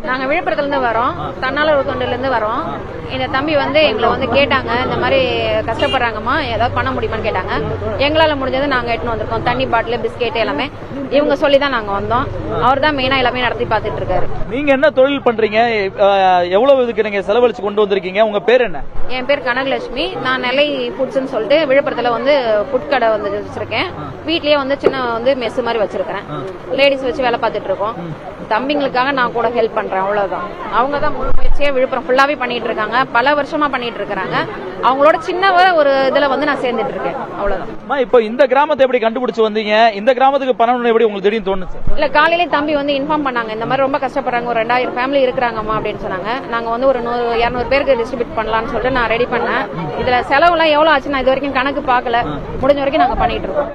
நாங்க விழுப்புரத்துல இருந்து வரோம், தன்னார்வ தொண்டில இருந்து வரோம். இந்த தம்பி வந்து எங்களை வந்து கேட்டாங்க, இந்த மாதிரி கஷ்டப்படுறாங்கம்மா, ஏதாவது பண்ண முடியுமான்னு கேட்டாங்க. எங்களால முடிஞ்சது நாங்க எடுத்துன்னு வந்திருக்கோம். தண்ணி பாட்டில், பிஸ்கெட் எல்லாமே இவங்க சொல்லி தான் நாங்க வந்தோம். அவர் தான் மெயினா எல்லாமே நடத்தி பார்த்துட்டு இருக்காரு. நீங்க என்ன தொழில் பண்றீங்க? எவ்வளவு இதுக்கு நீங்க செலவழிச்சு கொண்டு வந்திருக்கீங்க? உங்க பேர் என்ன? என் பேர் கனகலட்சுமி. நான் நெல்லை ஃபுட்ஸ்ன்னு சொல்லிட்டு விழுப்புரத்துல வந்து ஃபுட் கடை வந்து வச்சிருக்கேன். வீட்லயே வந்து சின்ன வந்து மெஸ் மாதிரி வச்சிருக்கேன். லேடிஸ் வச்சு வேலை பார்த்துட்டு இருக்கோம். தம்பிங்களுக்காக நான் கூட ஹெல்ப் பண்றேன், அவ்வளவுதான். அவங்க தான் முழு முயற்சியா விழுப்புரம் ஃபுல்லாவே பண்ணிட்டு இருக்காங்க, பல வருஷமா பண்ணிட்டு இருக்காங்க. அவங்களோட சின்ன ஒரு இதுல வந்து நான் சேர்ந்துட்டு இருக்கேன், அவ்வளவுதான். இப்போ இந்த கிராமத்தை எப்படி கண்டுபிடிச்சு வந்தீங்க? இந்த கிராமத்துக்கு பண்ணணும் எப்படி உங்களுக்கு திடீர்னு தோணுச்சு? இல்ல, காலையிலே தம்பி வந்து இன்ஃபார்ம் பண்ணாங்க, இந்த மாதிரி ரொம்ப கஷ்டப்படுறாங்க, ஒரு 2000 ஃபேமிலி இருக்கிறாங்கம்மா அப்படின்னு சொன்னாங்க. நாங்க வந்து ஒரு 100-200 பேருக்கு டிஸ்ட்ரிபியூட் பண்ணலாம்னு சொல்லிட்டு நான் ரெடி பண்ணேன். இதுல செலவு எல்லாம் எவ்வளவு ஆச்சு நான் இது வரைக்கும் கணக்கு பார்க்கல. முடிஞ்ச வரைக்கும் நாங்க பண்ணிட்டு இருக்கோம்.